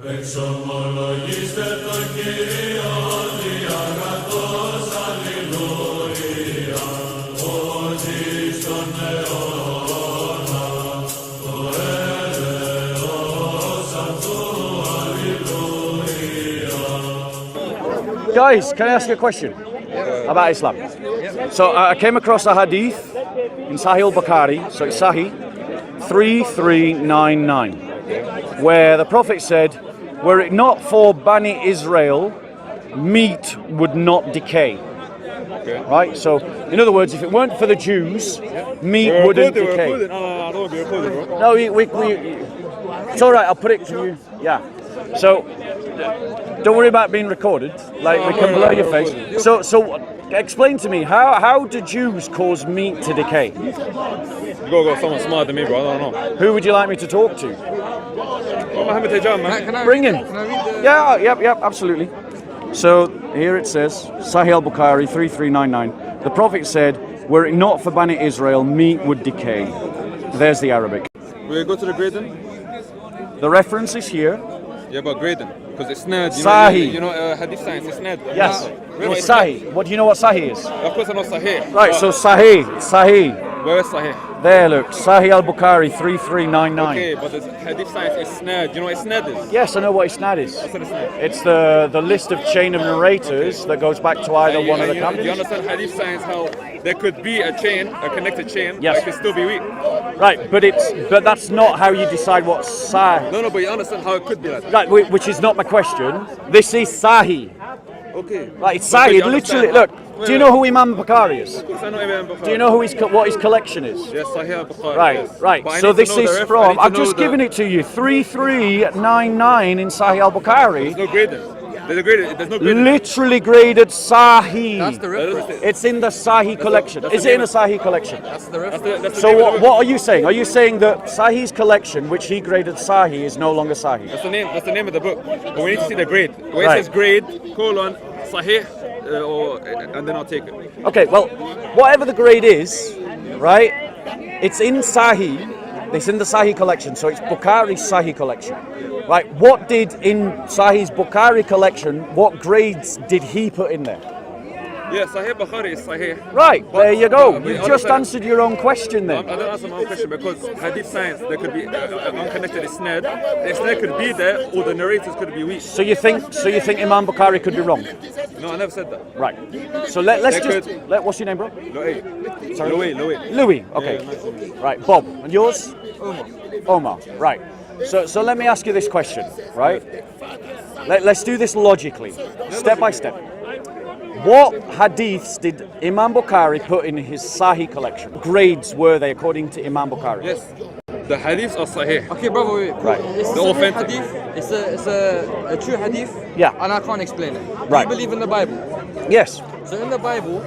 Εξομολογήστε τον Κύριο διαγρατός, αλληλούια, ότι στον αιώνα το έλεος αυτού, αλληλούια. Guys, can I ask you a question about Islam? So I came across a hadith in Sahih al-Bukhari, so it's Sahih 3399, where the Prophet said, were it not for Bani Israel, meat would not decay. Okay. Right? So, in other words, if it weren't for the Jews, meat wouldn't decay. No, it's all right. I'll put it to you. Yeah. So, don't worry about being recorded. Like, we can blur your face. So explain to me, how do Jews cause meat to decay? You gotta go someone smarter than me, bro. I don't know. Who would you like me to talk to? Bring him. Yeah, yep, absolutely. So here it says, Sahih al-Bukhari 3399. The Prophet said, were it not for Bani Israel, meat would decay. There's the Arabic. Will you go to the grading? The reference is here. Yeah, but grading. Because it's snad. Sahih. You know hadith science, it's snad. Yes. Really? It's Sahih. What do you know what Sahih is? Of course I know Sahih. Right, so Sahih. Where is Sahih? There, look, Sahih al-Bukhari 3399. Okay, but the hadith science is snad. Do you know what snad is? Yes, I know what isnad is. What's an isnad? It's the list of chain of narrators that goes back to either one of the Do companies. you understand hadith science, how there could be a chain, a connected chain, Yes. but it could still be weak? Right, but that's not how you decide what Sahih. No, but you understand how it could be like that. Right, which is not my question. This is Sahih. Okay. Right, it's But Sahih. you Literally, understand- look. Wait, Do you know who Imam Bukhari is? Of course I know Imam Bukhari. Do you know what his collection is? Yes, Sahih al-Bukhari. Right, yes. right. But I So need to this know is the from. I need to I've know just the- given it to you. 3399 in Sahih al-Bukhari. There's no grading. There's a grading. There's no grading. Literally graded Sahih. That's the reference. It's in the Sahih collection. Is it in the Sahih collection? That's the reference. That's the So name of the what book. are you saying? Are you saying that Sahih's collection, which he graded Sahih, is no longer Sahih? That's the name. That's the name of the book. But we need to see the grade. Where Right. it says grade, colon, Sahih, and then I'll take it. Okay, well, whatever the grade is, right? It's in Sahih. It's in the Sahih collection, so it's Bukhari's Sahih collection, right? What did in Sahih's Bukhari collection? What grades did he put in there? Yeah, Sahih Bukhari is Sahih. Right, there you go. but You the just other side- answered your own question I then. don't answer my own question because hadith science there could be unconnected isnad. The isnad could be there, or the narrators could be weak. So you think Imam Bukhari could be wrong? No, I never said that. Right. So let's They just could- what's your name, bro? Louis. Louis. Okay. Right. Bob. And yours? Omar. Right. So let me ask you this question. Right. Let's do this logically, step by step. What hadiths did Imam Bukhari put in his Sahih collection? Grades were they according to Imam Bukhari? Yes, the hadiths are Sahih. Okay, brother, wait. Right. It's The a authentic. hadith. It's a true hadith. Yeah. And I can't explain it. Right. You believe in the Bible. Yes. So in the Bible,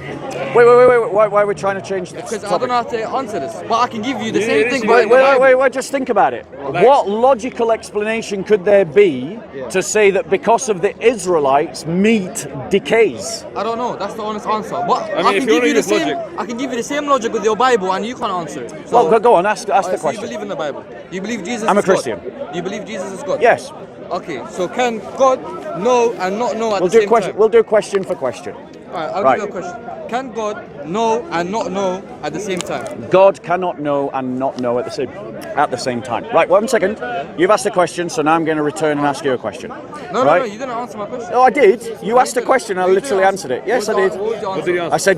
Wait. Why are we trying to change the because I topic? don't know how to answer this, but I can give you the Yeah, same yeah, thing. yeah, But in the Bible. Wait, just think about it. What logical explanation could there be to say that because of the Israelites, meat decays? I don't know. That's the honest answer. But I mean, I if can you give wanna you the use same. logic. I can give you the same logic with your Bible, and you can't answer it. So, Well, go on, ask the so you question. believe in the Bible? You believe Jesus? I'm a is God? Christian. You believe Jesus is God? Yes. Okay. So can God know and not know at We'll the do same question. time? We'll do question for question. Alright, I'll Right. give you a question. Can God know and not know at the same time? God cannot know and not know at the same time. Right. 1 second. You've asked a question, so now I'm going to return and ask you a question. No, right? you didn't answer my question. No, I did. You asked a question. I literally answered it. Yes, I did. What was your What answer? did he answer? I said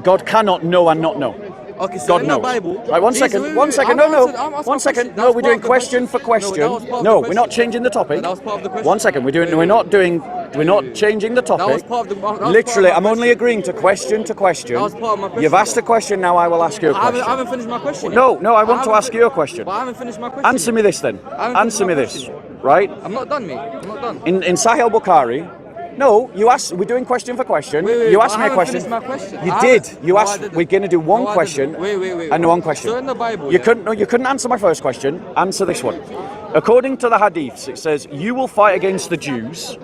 God cannot know and not know. Okay, so God in knows. the Bible. Right, one these- second. wait, One wait, second. I'm No. answering- I'm asking One a second. question. No, That we're was doing part of the question for question. No, that was part of No, the we're not question. changing the topic. That was part of the question. 1 second. We're doing. Wait, We're wait. not doing. We're not changing the topic. was part of the- that was part of Literally, my I'm only question. agreeing to question. That was part of my question. You've asked a question. Now I will ask you a I question. haven't finished my question. yet. No, I want to haven't ask fin- you a question. But I haven't finished my question. Answer me this then. haven't Answer finished me my this. question. Right? I'm not done, mate. I'm not done. In Sahih al-Bukhari. No, you asked. We're doing question for question. Wait, You asked I me a haven't question. finished my question. You I did. haven't- You No, I asked. didn't. We're going to do one No, I question didn't. Wait. and one question. So in the Bible, You yeah. couldn't. No, you couldn't answer my first question. Answer this one. According to the hadiths, it says, "You will fight against the Jews,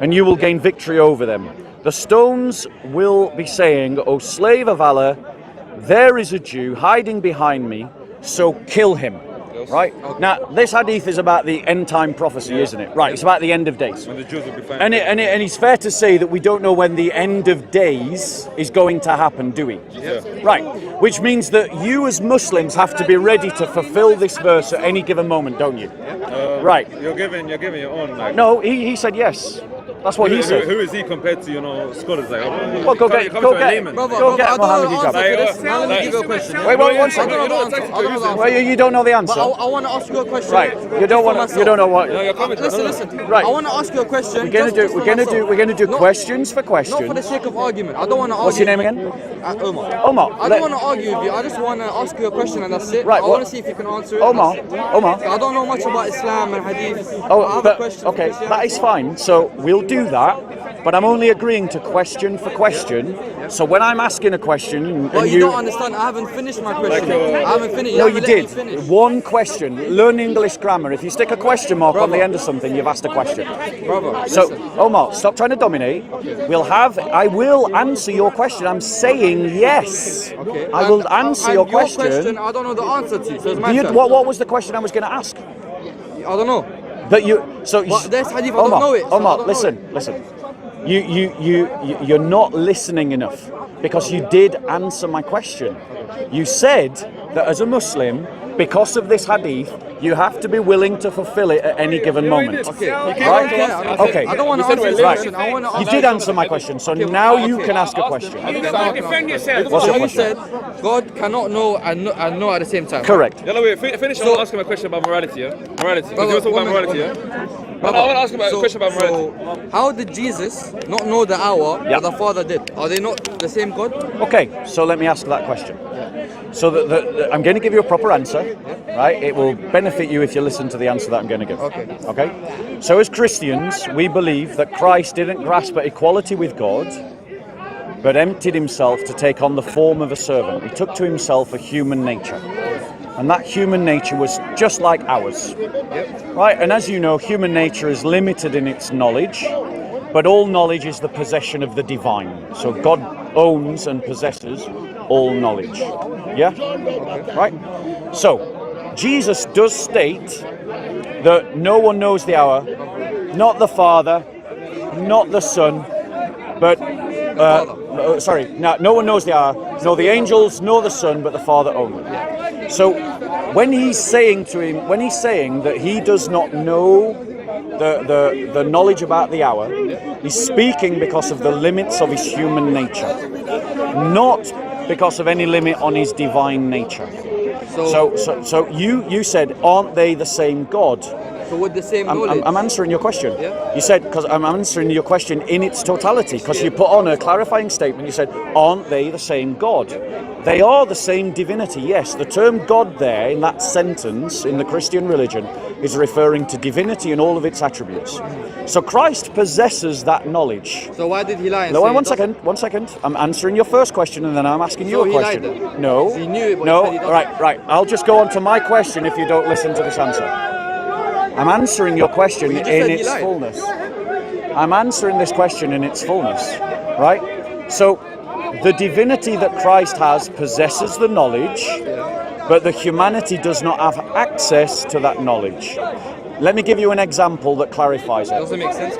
and you will gain victory over them. The stones will be saying, 'O slave of Allah, there is a Jew hiding behind me, so kill him.'" course. Right? Now, this hadith is about the end time prophecy, isn't it? Right, it's about the end of days. When the Jews will be fine. And it's fair to say that we don't know when the end of days is going to happen, do we? Yeah. Right, which means that you as Muslims have to be ready to fulfill this verse at any given moment, don't you? Right. You're giving your own. Like, No, he said yes. That's what he said. Who is he compared to, scholars? Like, Well, go get Mohammed Hijab. Let me give you a question. Wait, one second. I don't know the answer. I don't know the answer. Well, you don't know the answer. But I want to ask you a question. Right. You don't know what. No, you're coming. Listen. Right. I want to ask you a question. We're gonna do questions for questions. Not for the sake of argument. I don't want to argue. What's your name again? Omar. Omar. I don't want to argue with you. I just want to ask you a question and that's it. Right, I what- want to see if you can answer it. Omar. I don't know much about Islam and Hadith. I Oh, have a but question. okay, that is fine. So we'll do that. But I'm only agreeing to question for question. So when I'm asking a question, Well, and you don't understand. I haven't finished my question. I haven't finished. No, haven't you let me did. finish. One question. Learn English grammar. If you stick a question mark on the end of something, you've asked a question. Brother, So, listen. Omar, stop trying to dominate. I will answer your question. I'm saying yes. Okay. I will answer your question. I don't know the answer to. So it's my turn. What was the question I was going to ask? I don't know. That you. So But there's hadith, I Omar, don't know it. So I Omar, don't know listen. You're not listening enough because you did answer my question. You said that as a Muslim, because of this hadith, you have to be willing to fulfill it at any given moment. Okay. Right? Okay. I don't want to answer this question. I want to You did answer my question, so now you can ask a question. Defend yourself. What's So your you question? said God cannot know and know at the same time. Correct. Yeah, wait, finish. I want to ask him a question about morality, yeah? Morality. Because you were talking about morality, yeah? I want to ask him a question about morality. So how did Jesus not know the hour Yeah. that the Father did? Are they not the same God? Okay, so let me ask that question. So I'm going to give you a proper answer, right? It will benefit you if you listen to the answer that I'm going to give. Okay. Okay? So as Christians, we believe that Christ didn't grasp at equality with God, but emptied himself to take on the form of a servant. He took to himself a human nature. And that human nature was just like ours. Right? And as you know, human nature is limited in its knowledge, but all knowledge is the possession of the divine. So God owns and possesses all knowledge. Yeah? Right? So, Jesus does state that no one knows the hour, not the Father, not the Son, but no one knows the hour, nor the angels, nor the Son, but the Father only. So when he's saying that he does not know the knowledge about the hour, he's speaking because of the limits of his human nature, not because of any limit on his divine nature. So you said, aren't they the same God? So with the same knowledge. I'm answering your question. Yeah. You said, because I'm answering your question in its totality, because you put on a clarifying statement. You said, aren't they the same God? They are the same divinity, yes. The term God there in that sentence in the Christian religion is referring to divinity and all of its attributes. So Christ possesses that knowledge. So why did he lie? And No, say one second. I'm answering your first question and then I'm asking you So a he question. lied then? No, He knew it, but he no, said he doesn't. right. I'll just go on to my question if you don't listen to this answer. I'm answering your question Well, you just in said he its lied. fullness. I'm answering this question in its fullness, right? So, the divinity that Christ has possesses the knowledge, but the humanity does not have access to that knowledge. Let me give you an example that clarifies it. Doesn't make sense.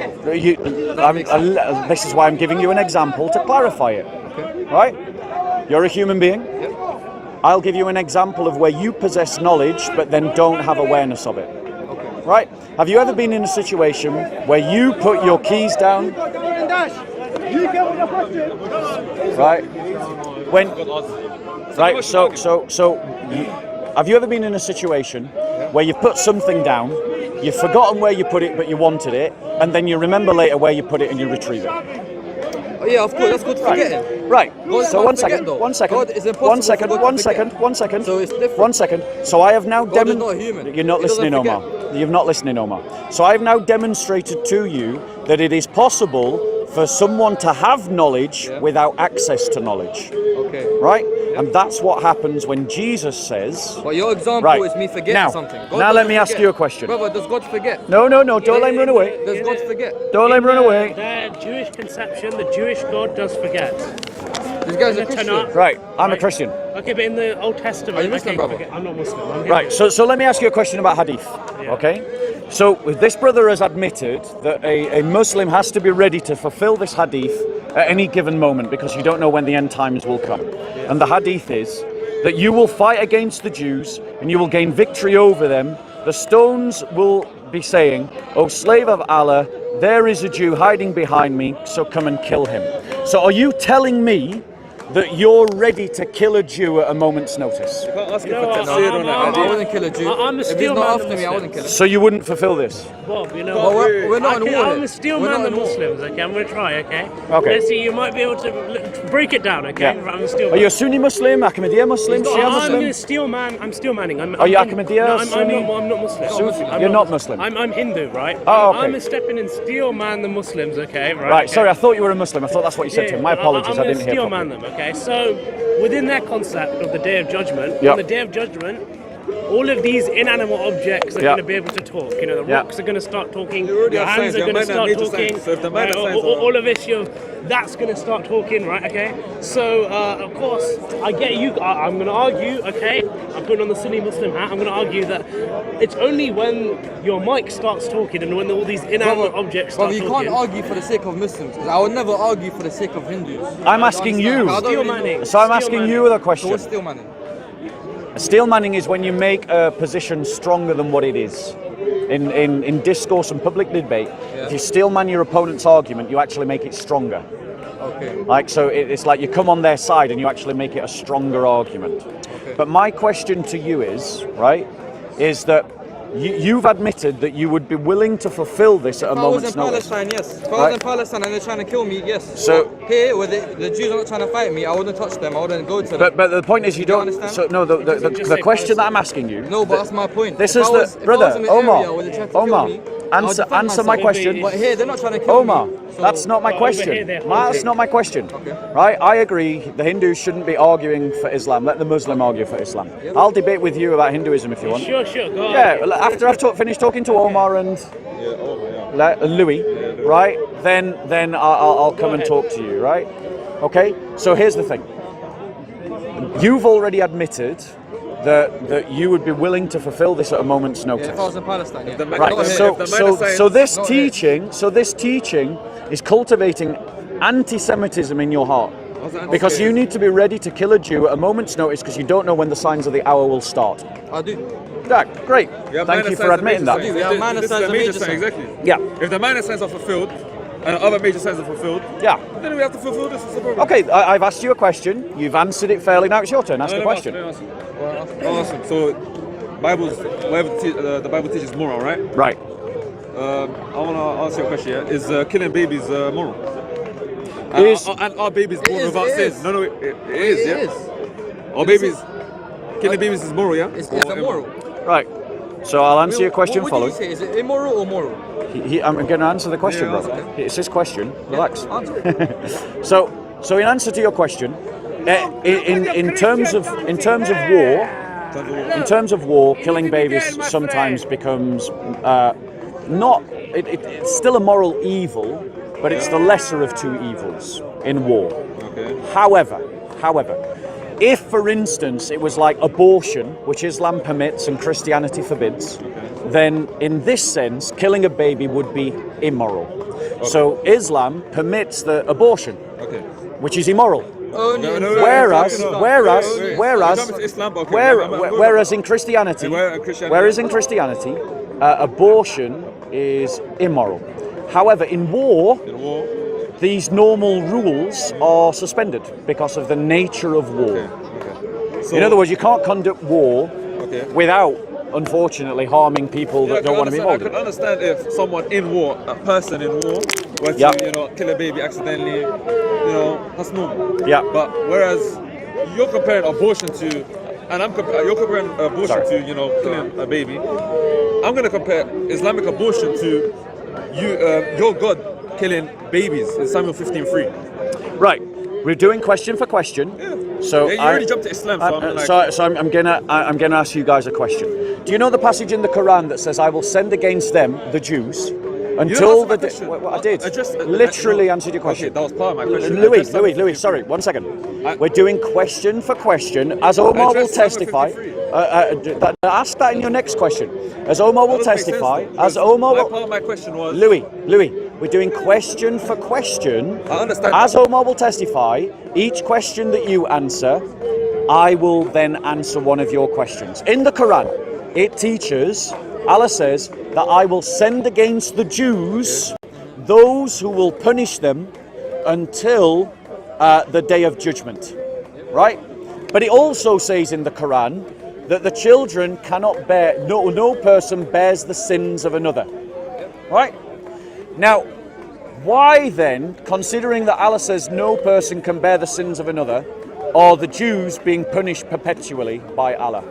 This is why I'm giving you an example to clarify it. Right? You're a human being. I'll give you an example of where you possess knowledge but then don't have awareness of it. Right? Have you ever been in a situation where you put your keys down? Right? Have you ever been in a situation where you've put something down, you've forgotten where you put it but you wanted it, and then you remember later where you put it and you retrieve it? Oh, yeah, of course. That's good forgetting. Right. God So can't one forget, second. though. One second. God is impossible for God to forget. One second. So it's different. 1 second. So I have now God is not human. You're not He doesn't listening, Omar. You're not listening, Omar. So I've now demonstrated to you that it is possible for someone to have knowledge without access to knowledge. Okay. Right? And that's what happens when Jesus says. But your example Right. is me forgetting Now- something. now let doesn't me ask forget. you a question. Brother, does God forget? No, don't let him run away. Does God forget? Don't let him run away. Their Jewish conception, the Jewish God does forget. This guy's a in the Christian. Tanakh. Right, I'm a Christian. Okay, but in the Old Testament, Are you Muslim, okay, brother? okay, I'm not Muslim. I'm Right, so let me ask you a question about hadith, okay? So this brother has admitted that a Muslim has to be ready to fulfill this hadith at any given moment because you don't know when the end times will come. And the hadith is that you will fight against the Jews and you will gain victory over them. The stones will be saying, "O slave of Allah, there is a Jew hiding behind me, so come and kill him." So are you telling me that you're ready to kill a Jew at a moment's notice? You can't ask him You for know what, tafsir on I'm- that. I wouldn't kill a Jew. I'm a If he's steel not man after of me, I wouldn't Muslims. kill him. So you wouldn't fulfill this? Bob, you know But what? we're not in war. I'm a steel We're man not than in war. Muslims, okay? I'm going to try, okay? Okay. Let's see, you might be able to break it down, okay? Yeah. I'm a steel Are man. you a Sunni Muslim, Ahmadiyya Muslim, Shia I'm Muslim? a steel man. I'm steel manning. Are you Ahmadiyya, No, I'm Sunni? not Muslim. Sufi? You're not Muslim? I'm Hindu, right? Oh, okay. I'm a stepping in steel man the Muslims, okay? Right, okay? sorry, I thought you were a Muslim. I thought that's what you said to him. My apologies, I I'm didn't gonna hear steel properly. man them, okay? So within that concept of the Day of Judgment, Yep. on the Day of Judgment, all of these inanimate objects are Yep. going to be able to talk. You know, the Yep. rocks are going to start talking. You already Your have hands science, are your going to man have start major talking. science. So if the man right, has science, all of this, that's going to start talking, right? Okay. So of course, I get you. I'm going to argue. Okay, I'm putting on the Sunni Muslim hat. I'm going to argue that it's only when your mic starts talking and when all these inanimate objects start But you talking. can't argue for the sake of Muslims. 'Cause I would never argue for the sake of Hindus. I'm I asking understand. you. I don't Steel really know. manning. So I'm Steel asking manning. you a So question. what's steel manning? Steel manning is when you make a position stronger than what it is. In discourse and public debate, if you steel man your opponent's argument, you actually make it stronger. Okay. Like, so it's like you come on their side and you actually make it a stronger argument. But my question to you is, right, is that you've admitted that you would be willing to fulfill this at a If I was moment's in notice. Palestine, yes. If I Right. was in Palestine and they're trying to kill me, yes. So- But here, where the Jews are not trying to fight me, I wouldn't touch them. I wouldn't go to them. But the point is you Do you don't. understand? So no, the question that I'm asking you. No, but that's my point. This If is I the was- if I brother was in an Omar. area where they're trying to kill Omar, me, I would answer defend my myself. question. But here, they're not trying to kill Omar, me. So- that's not my But over here question. they're That's hunting. not my question. Okay. Right? I agree. The Hindus shouldn't be arguing for Islam. Let the Muslim argue for Islam. I'll debate with you about Hinduism if you want. Sure, go Yeah. ahead. well, After I've finished talking to Omar and Louis, right? Then I'll come and ahead. talk to you. Right? Okay. So here's the thing. You've already admitted that you would be willing to fulfill this at a moment's Yeah, notice. if I was in Palestine, yeah. man- Right. Not here. So, If the man so, is saying- so this Not here. teaching, is cultivating anti-Semitism in your heart, because you need to be ready to kill a Jew at a moment's notice because you don't know when the signs of the hour will start. I do. Yeah, great. You have Thank minor you for signs and admitting major that. signs. Yeah, This- minor this is signs a and major major sign, signs. exactly. Yeah, If the minor signs are fulfilled and other major signs are fulfilled, yeah. then we have to fulfill this as a problem. Okay, I've asked you a question. You've answered it fairly. Now it's your turn. Ask the question. Awesome. So, the Bible teaches moral, right? Right. I want to ask you a question. Yeah? Is killing babies moral? Is- And are babies born is, without it sin? is. No, it is. It Yeah. is. Or babies, killing babies is moral, yeah? It's Or immoral. Right. So I'll answer your question What following. would you say? Is it immoral or moral? I'm going to answer the question, Yeah, brother. It's his question. Relax. Answer. So in answer to your question, in terms of war, in terms of war, killing babies sometimes becomes not. It's still a moral evil, but it's the lesser of two evils in war. Okay. However, if for instance it was like abortion, which Islam permits and Christianity forbids, then in this sense, killing a baby would be immoral. So Islam permits the abortion, Okay. which is immoral. Only No, in no, certain- Whereas, no, no. whereas, Wait. whereas, Islam is Islam, okay, where- I'm going whereas back. in Christianity, Christianity- whereas in Christianity, abortion is immoral. However, in war, In war. these normal rules are suspended because of the nature of war. Okay. So, In other words, you can't conduct war Okay. without, unfortunately, harming people Yeah, that don't want to be I involved can in it. understand if someone in war, a person in war, were to, Yeah. kill a baby accidentally, that's normal. Yeah. But whereas you're comparing abortion to, and you're comparing abortion Sorry. to, killing a baby. I'm going to compare Islamic abortion to your God killing babies in Samuel 15:3. Right, we're doing question for question. So Yeah, you already jumped to Islam, so I'm like- so I'm gonna ask you guys a question. Do you know the passage in the Quran that says, "I will send against them, the Jews, until the answer my question. Well, I did. I just- literally answered your question. Okay, that was part of my question. Louis, sorry, 1 second. We're doing question for question, as Omar will addressed Psalm testify. 53. Ask that in your next question. As Omar will That doesn't make sense, testify, though, as because Omar my will... part of my question was. Louis, we're doing question for question. I understand. As Omar will testify, each question that you answer, I will then answer one of your questions. In the Quran, it teaches, Allah says, that I will send against the Jews those who will punish them until the day of judgment. Right? But it also says in the Quran that the children cannot bear, no person bears the sins of another. Right? Now, why then, considering that Allah says no person can bear the sins of another, are the Jews being punished perpetually by Allah?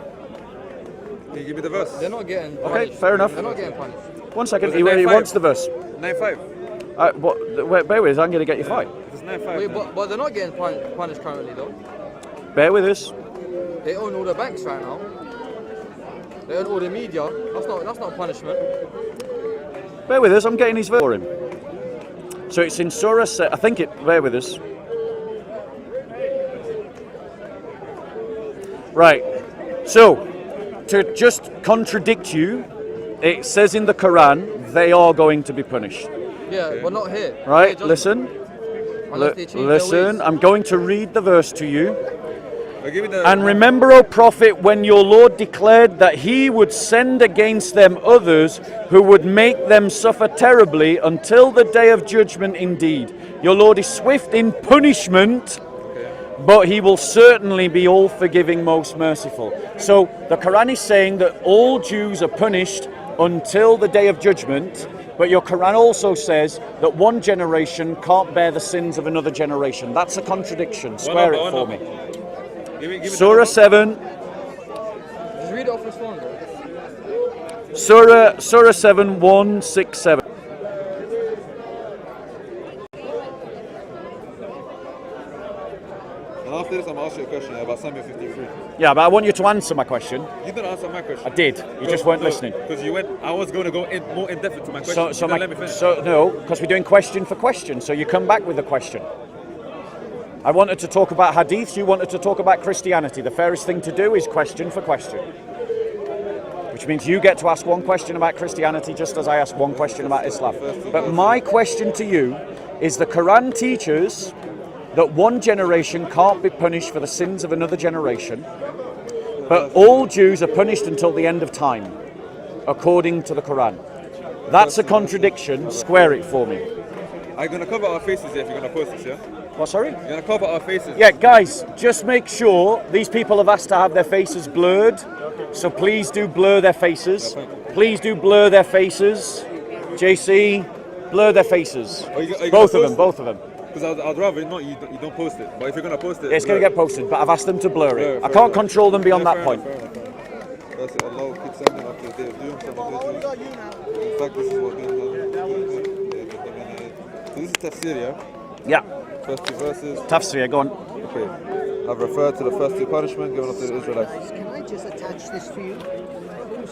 Can you give me the verse? They're not getting Okay, punished. fair enough. They're not getting punished. 1 second, Was it he 9-5? wants the verse. 9-5. Bear with us, I'm going to get your fight. If it's 9-5. Wait, but they're not getting punished currently though. Bear with us. They own all the banks right now. They own all the media. That's not punishment. Bear with us, I'm getting his verse for him. So it's in Surah, I think it, bear with us. Right, so to just contradict you, it says in the Quran, they are going to be punished. Yeah, but not here. Right, Here, just- listen, unless they change their listen, ways. I'm going to read the verse to you. Give me the. And remember, O Prophet, when your Lord declared that he would send against them others who would make them suffer terribly until the day of judgment indeed. Your Lord is swift in punishment, but he will certainly be all forgiving, most merciful. So the Quran is saying that all Jews are punished until the day of judgment, but your Quran also says that one generation can't bear the sins of another generation. That's a contradiction. Square it for me. Give me Surah 7. Just read it off his phone, bro. Surah 7, 167. And after this, I'm going to ask you a question about Samuel 53. Yeah, but I want you to answer my question. You didn't answer my question. I did. You just weren't listening. Because you went. I was going to go more in depth into my question. So, You didn't let me finish. no, because we're doing question for question. So you come back with a question. I wanted to talk about hadiths. You wanted to talk about Christianity. The fairest thing to do is question for question. Which means you get to ask one question about Christianity just as I ask one question about Islam. But my question to you is the Quran teaches that one generation can't be punished for the sins of another generation, but all Jews are punished until the end of time, according to the Quran. That's a contradiction. Square it for me. I'm going to cover our faces here if you're going to post this, yeah? What, sorry? You're going to cover our faces. Yeah, guys, just make sure these people have asked to have their faces blurred, so please do blur their faces. Please do blur their faces. JC, blur their faces. Are you Both gonna of them, post both of them. Because I'd rather not you don't post it. But if you're going to post it... It's going to get posted, but I've asked them to blur it. I Fair can't enough. control them beyond that point. Fair enough. That's it. Allah keeps sending after the day of doom. Some individuals. In fact, this is what being done. So this is tafsir, yeah? Yeah, First two verses. tafsir, go on. Okay. I've referred to the first two punishments given unto the Israelites. Can I just attach this to you?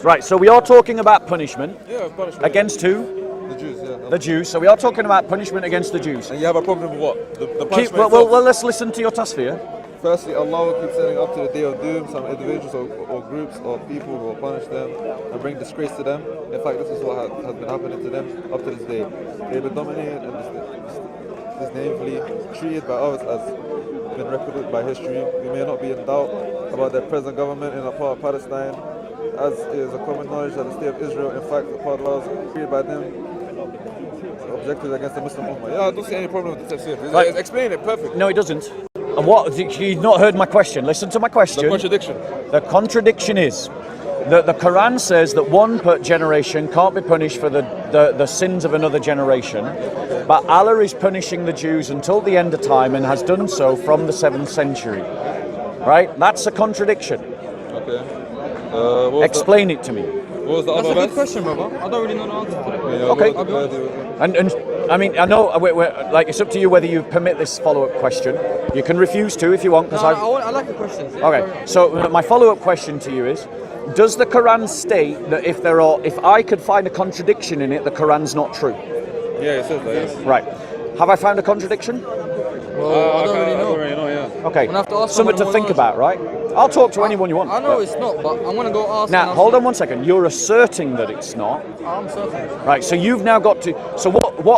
Right, so we are talking about punishment Yeah, punishment. against who? The Jews, yeah. The Jews. So we are talking about punishment against the Jews. And you have a problem with what? The punishment Well, itself? let's listen to your tafsir. Firstly, Allah will keep sending up to the day of doom some individuals or groups or people who will punish them and bring disgrace to them. In fact, this is what has been happening to them up to this day. They've been dominated and disdainfully treated by us as been recorded by history. We may not be in doubt about their present government in a part of Palestine, as is a common knowledge that the state of Israel, in fact, a part of us created by them, objectives against the Muslim Ummah. Yeah, I don't see any problem with the tafsir. Right. Explain it perfectly. No, it doesn't. And what? You've not heard my question. Listen to my question. The contradiction. The contradiction is that the Quran says that one generation can't be punished for the sins of another generation, but Allah is punishing the Jews until the end of time and has done so from the 7th century. Right? That's a contradiction. Okay. What was Explain it to me. what was the That's other a good verse? question, brother. I don't really know the answer to that. Okay. I'll be honest. And I mean, I know, like, it's up to you whether you permit this follow-up question. You can refuse to if you want, because I like the questions. Yeah, Okay, so my follow-up question to you is, Does the Quran state that if I could find a contradiction in it, the Quran's not true? Yeah, it says that, yes. Right. Have I found a contradiction? Well, I don't really know. Yeah. Okay. gonna have to ask Something to someone think more about, right? I'll talk to anyone you want. I know it's not, but I'm gonna go ask. Now, hold on one second. You're asserting that it's not. I'm certain. Right, so you've now got to... So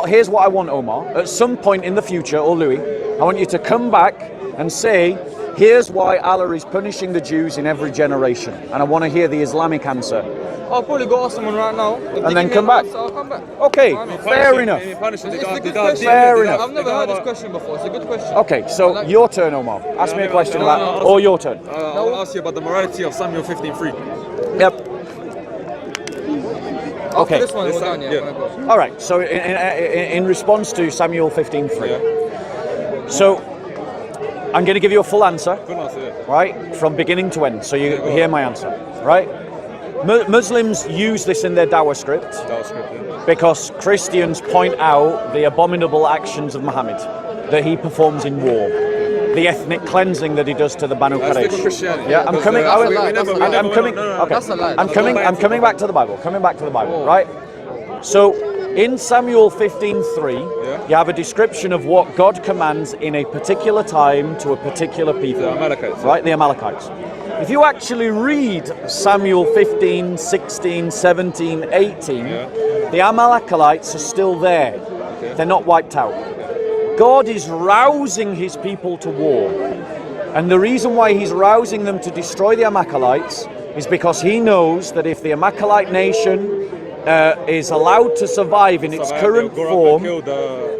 here's what I want, Omar. At some point in the future, or Louis, I want you to come back and say, here's why Allah is punishing the Jews in every generation. And I want to hear the Islamic answer. I'll probably go ask someone right now. If they And then give me come an back. answer, I'll come back. Okay, Fine. fair enough. It's a good question. Fair enough. I've never heard this question before. It's a good question. Okay, so your turn, Omar. Ask me a question about... Or your turn. I will ask you about the morality of Samuel 15:3. Yep. After Okay. this one, we're This done, time, yeah. yeah. I'm gonna go. All right, so in response to Samuel 15:3. So I'm going to give you a full answer, Good answer, yeah. right, from beginning to end, so you hear my answer, right? Muslims use this in their Dawah script That was script, yeah. because Christians point out the abominable actions of Muhammad that he performs in war, the ethnic cleansing that he does to the Banu Stick with Quraysh. Christianity. Yeah, I'm because, coming. that's a I'm lie, that's a lie. I'm coming. No. Okay, That's a lie. I'm coming. I'm coming back to the Bible. Coming back to the Bible, right? So, in Samuel 15:3, you have a description of what God commands in a particular time to a particular people. The Amalekites. Right, the Amalekites. If you actually read Samuel 15, 16, 17, 18, the Amalekites are still there. They're not wiped out. God is rousing his people to war. And the reason why he's rousing them to destroy the Amalekites is because he knows that if the Amalekite nation is allowed to survive in its current form,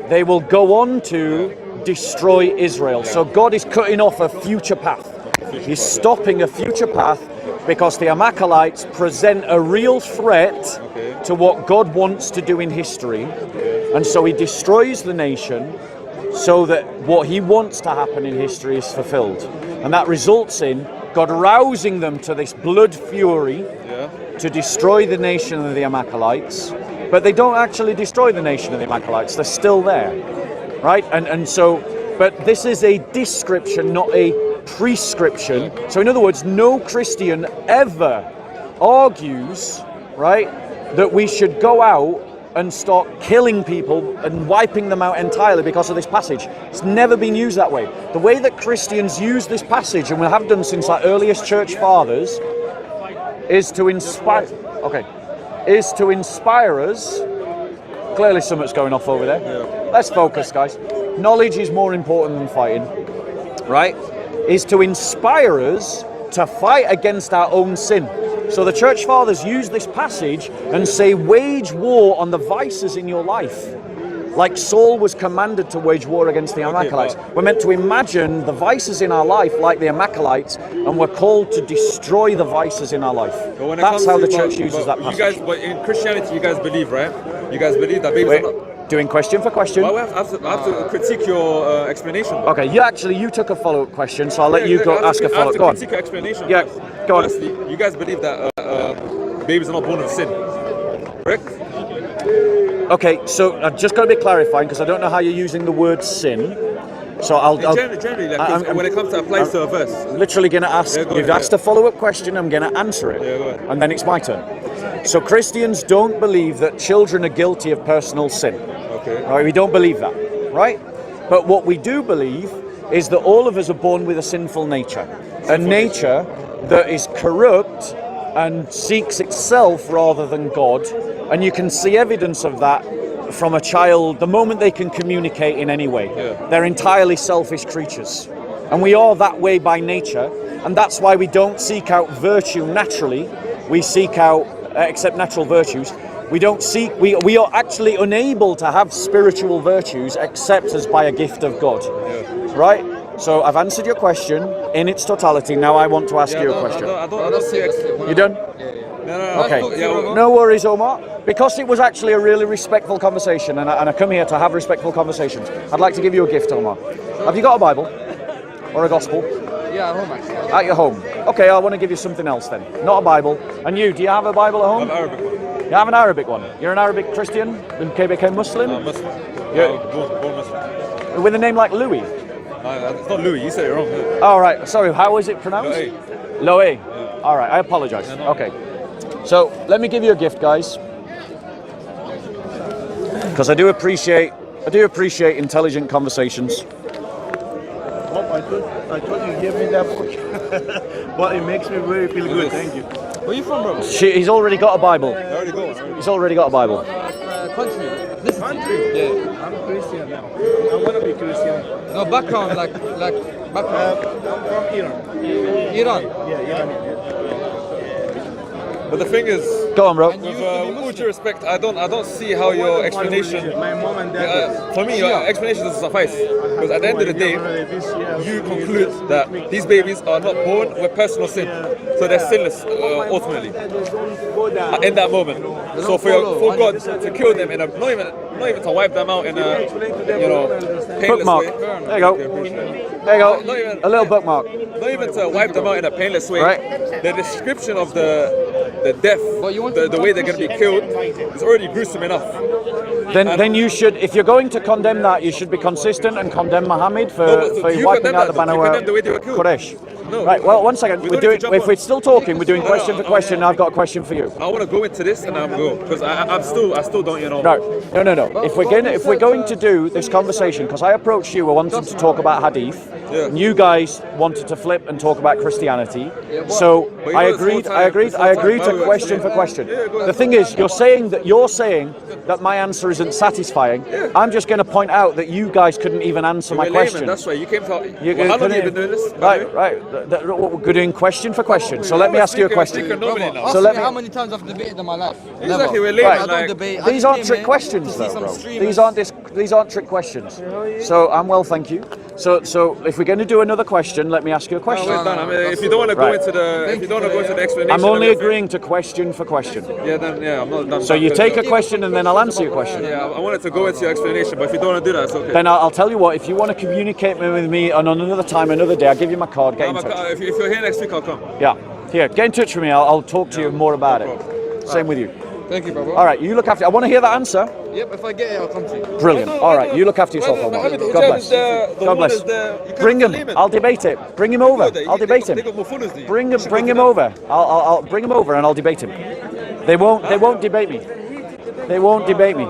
they will go on to destroy Israel. So God is cutting off a future path. He's stopping a future path because the Amalekites present a real threat to what God wants to do in history. And so he destroys the nation so that what he wants to happen in history is fulfilled. And that results in God rousing them to this blood fury to destroy the nation of the Amalekites. But they don't actually destroy the nation of the Amalekites. They're still there, right? And so, but this is a description, not a prescription. So in other words, no Christian ever argues, right, that we should go out and start killing people and wiping them out entirely because of this passage. It's never been used that way. The way that Christians use this passage, and we have done since our earliest church fathers, is to inspire. Is to inspire us. Clearly, something's going off over there. Let's focus, guys. Knowledge is more important than fighting, right? Is to inspire us to fight against our own sin. So the church fathers use this passage and say, wage war on the vices in your life. Like Saul was commanded to wage war against the Amalekites. We're meant to imagine the vices in our life like the Amalekites, and we're called to destroy the vices in our life. That's how the church uses that passage. But in Christianity, you guys believe, right? You guys believe that babies are not... Doing question for question. Well, I have to critique your explanation. Though. Okay, you took a follow-up question, so I'll let you go ask a follow-up. Go on. Critique your explanation. Yeah, go on. Firstly, you guys believe that babies are not born with sin, correct? Okay, so I've just got to be clarifying because I don't know how you're using the word sin. So Generally, like, when it comes to applies to a verse. Literally going to ask. You've asked a follow-up question. I'm going to answer it, go ahead. and then it's my turn. So Christians don't believe that children are guilty of personal sin. Okay. Right? We don't believe that, right? But what we do believe is that all of us are born with a sinful nature, a nature that is corrupt and seeks itself rather than God. And you can see evidence of that from a child the moment they can communicate in any way. They're entirely selfish creatures. And we are that way by nature. And that's why we don't seek out virtue naturally. We seek out, except natural virtues, we are actually unable to have spiritual virtues except as by a gift of God. Right? So I've answered your question in its totality. Now I want to ask you a question. I don't see it. You done? No. Okay. No worries, Omar. Because it was actually a really respectful conversation, and I come here to have respectful conversations, I'd like to give you a gift, Omar. Have you got a Bible? Or a gospel? Yeah, at home actually. At your home. Okay, I want to give you something else then. Not a Bible. And you, do you have a Bible at home? I have Arabic one. You have an Arabic one. You're an Arabic Christian? Then became Muslim? Muslim. Born Muslim. With a name like Louis? It's not Louis, you said it wrong. Oh, right. Sorry, how is it pronounced? Loé. All right, I apologize. Okay. So let me give you a gift, guys, because I do appreciate intelligent conversations. I thought you gave me that book. But it makes me very feel good. Thank you. Where you from, bro? He's already got a Bible. Already go. He's already got a Bible. Country. Country? Yeah. I'm Christian now. I want to be Christian. No, background, like background. I'm from Iran. Iran. Yeah, Iran. But the thing is, Go on, bro. with all due respect, I don't see how your explanation. My mom and dad. For me, your explanation doesn't suffice. Because at the end of the day, you conclude that these babies are not born with personal sin, so they're sinless ultimately in that moment. So for God to kill them in a not even to wipe them out in a painless Bookmark. way. There you go. There you go. A little bookmark. Not even to wipe them out in a painless way. Right. The description of the death, the way they're going to be killed, is already gruesome enough. Then you should, if you're going to condemn that, you should be consistent and condemn Muhammad for you wiping condemn out the that, banner you of condemn the way they were killed. Quraysh. No. Right. Well, one second. We We're don't need doing. to jump If on. we're still talking, we're doing question for question. And I've got a question for you. I want to go into this and I'm go because I still don't No. If we're going to do this conversation, because I approached you, I wanted to talk about hadith. Yeah. And you guys wanted to flip and talk about Christianity. So But you I know this whole agreed. time- I agreed. this whole I time agreed why to we were question for actually- question. Yeah, go ahead. The thing is, you're saying that my answer isn't satisfying. I'm just going to point out that you guys couldn't even answer my question. That's right. You came to. You Well, how long couldn't have you been doing this? by the way? Right. We're doing question for question. So let me ask you a question. Speaker normally now. So let me. How many times I've debated in my life? Exactly, we're Never. late. Right. I don't Like, debate. I These just aren't came trick here questions, to see though, some bro. streamers. These aren't trick questions. So I'm well, thank you. So if we're going to do another question, let me ask you a no, question. we're done. I mean, if you don't want to go Right. into the, if you don't want to go into the explanation, I'm only of everything, agreeing to question for question. Yeah, then I'm not done. So you take a question and then I'll answer your question. Yeah, I wanted to go into your explanation, but if you don't want to do that, it's okay. Then I'll tell you what. If you want to communicate with me on another time, another day, I'll give you my card. Get in touch. If you're here next week, I'll come. Yeah, here, get in touch with me. I'll talk to you more about it. Same with you. Thank you, bro. All right, you look after. I want to hear that answer. Yep, if I get it, I'll come to you. Brilliant. All right, you look after yourself, Omar. God bless. God bless. Bring him. I'll debate it. Bring him over. I'll debate him. Bring him over. I'll bring him over and I'll debate him. They won't debate me. They won't debate me.